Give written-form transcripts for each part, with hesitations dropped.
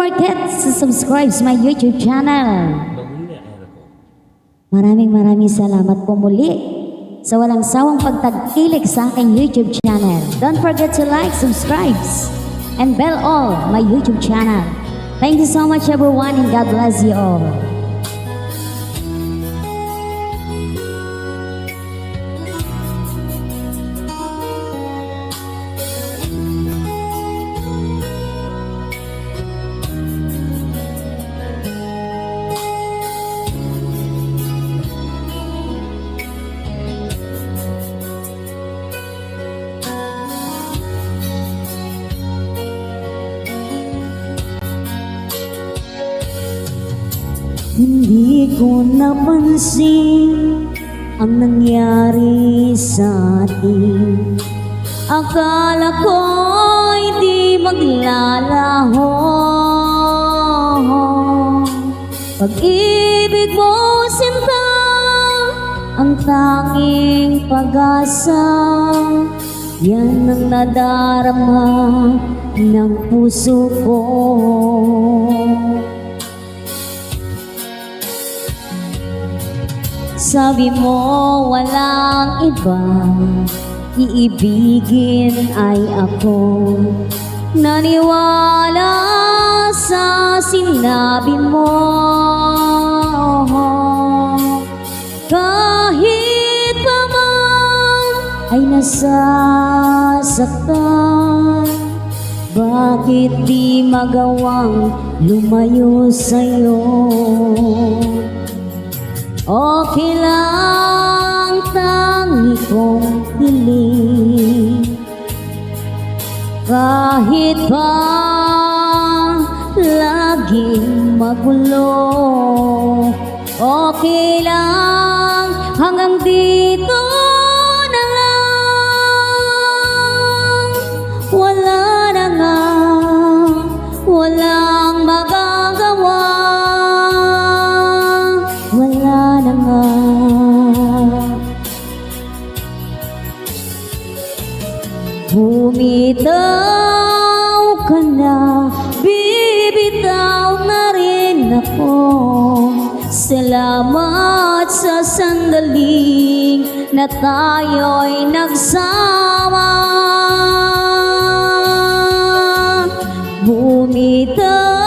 forget to subscribe to my YouTube channel. Maraming salamat po muli sa walang sawang pagtagkilik sa aking YouTube channel. Don't forget to like, subscribe, and bell all my YouTube channel. Thank you so much everyone and God bless you all. Hindi ko napansin ang nangyari sa atin. Akala ko'y di maglalaho. Pag-ibig mo, sinta, ang tanging pag-asa. Yan ang nadarama ng puso ko. Sabi mo walang iba, iibigin ay ako. Naniwala sa sinabi mo. Kahit pa man ay nasasaktan, bakit di magawang lumayo sa'yo? Okay lang, tangi kong hiling. Kahit pa laging magulo, okay lang, hanggang dito na lang. Wala na nga, walang magagawa. Bumitaw ka na, bibitaw na rin ako. Salamat sa sandaling na tayo'y nagsama. Bumitaw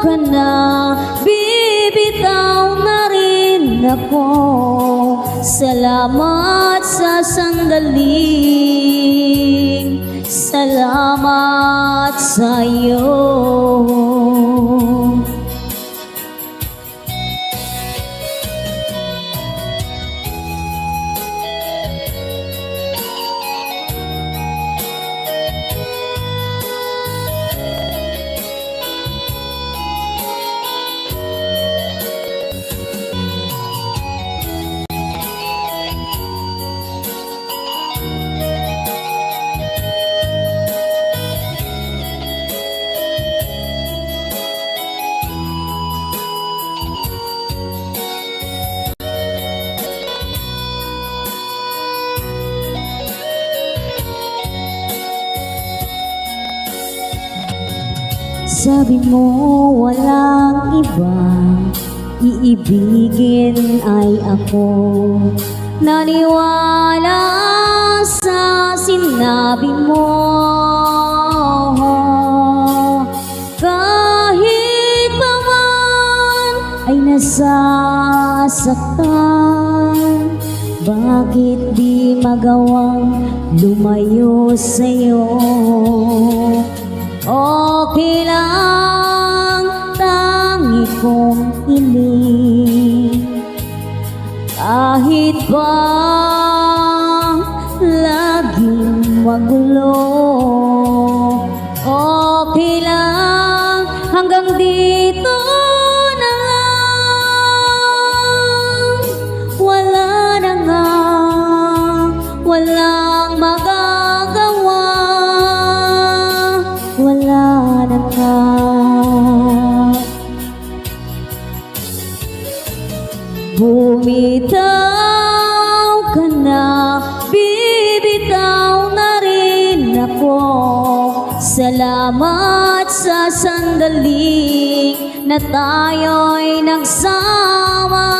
ka na, bibitaw na rin ako. Salamat sa sandaling, salamat sa'yo. Sabi mo walang iba, iibigin ay ako. Naniwala sa sinabi mo. Kahit pa man ay nasasaktan, bakit di magawang lumayo sa'yo? Okay lang, tangi kong hiling. Kahit ba laging magulo, okay lang, hanggang dito na lang. Wala na nga, walang magagawa. Wala na nga. Bumitaw ka na, bibitaw na rin ako. Salamat sa sandaling na tayo'y nagsama.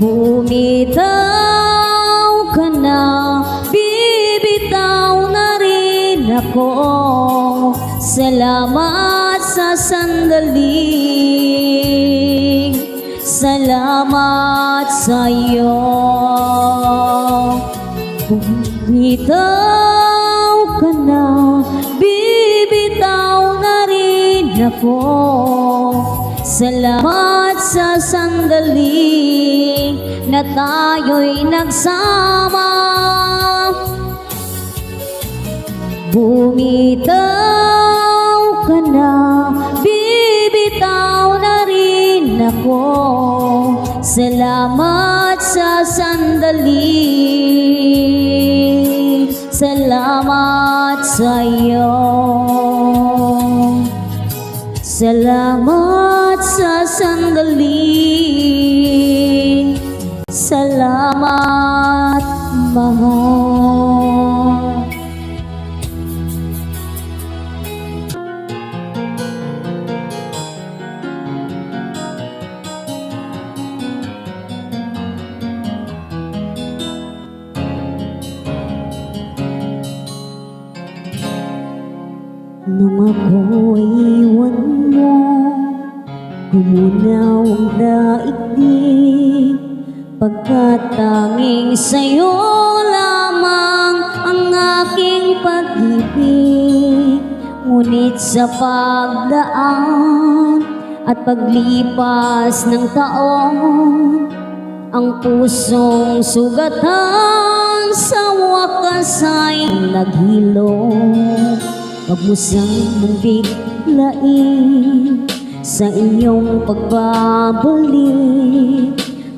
Bumitaw ka na, bibitaw na rin ako. Salamat sa sandaling, salamat sa'yo. Bumitaw ka na, bibitaw na rin ako. Salamat sa sandaling na tayo'y nagsama. Bumitaw ka na, bibitaw na rin ako. Salamat sa sandaling, salamat sa'yo. Salamat sa sandaling, salamat mahal. Nung ako'y iwan mo, gumunaw ang daigdig, pagkat tanging sa'yo lamang ang aking pag-ibig. Ngunit sa pagdaan at paglipas ng taon, ang pusong sugatan sa wakas ay naghilom. Huwag mo sanang biglain sa iyong pagbabalik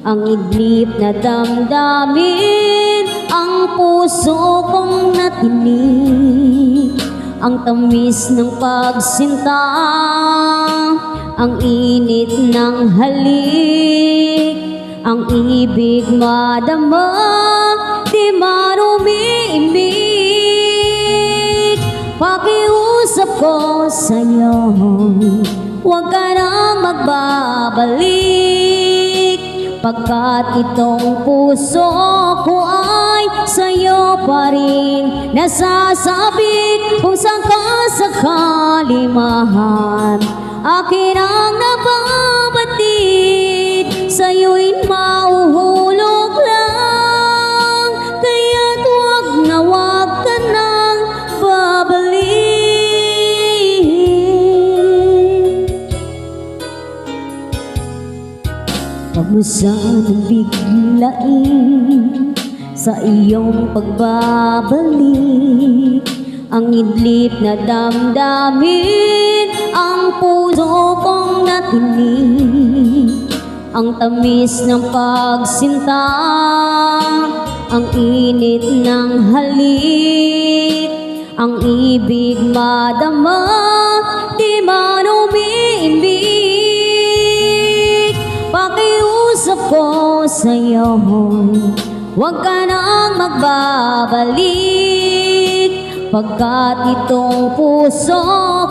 ang idlip na damdamin, ang puso kong natinig, ang tamis ng pagsinta, ang init ng halik, ang ibig madama, di man umiimik. Pakiusap ko sa'yo, huwag ka nang magbabalik, pagkat itong puso ko ay sa'yo pa rin nasasabik. Kung saan ka sakali mahal, akin ang nababatid, sa'yo'y mauhulog lang, kaya't huwag na huwag ka nang babalik. Huwag mo sanang biglain sa iyong pagbabalik ang idlip na damdamin, ang puso kong natinig, ang tamis ng pagsinta, ang init ng halik, ang ibig madama, di man umiimbig. Pakiusap ko sa'yo, huwag ka nang magbabalik, pagkat itong puso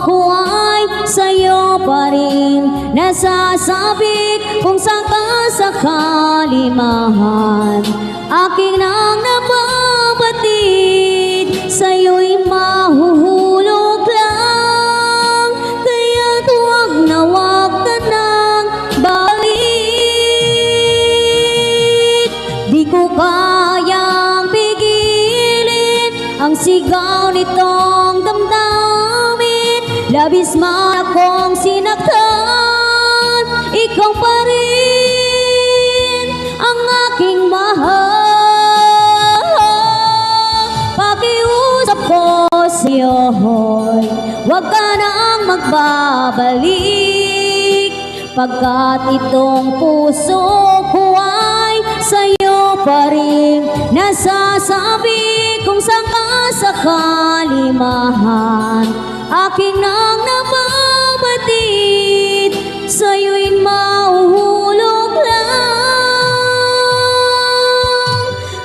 ko ay sa'yo pa rin nasasabik. Kung saan ka sakali mahal, aking nang nababatid, sa'yo'y mahuhulog lang, kaya't huwag na huwag ka nang balik. Di ko kayang pigilin ang sigaw nitong damdamin, labis man akong sinaktan, ikaw pa rin ang aking mahal. Pakiusap ko sa'yo, huwag ka nang magbabalik, pagkat itong puso ko ay sa'yo pa rin nasasabi. Kung saan ka sakali mahal, aking nang nababatid, sa'yo'y mahuhulog lang,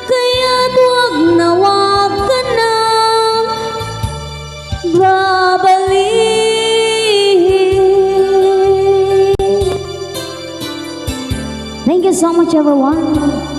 kaya't huwag na huwag ka nang you so much everyone.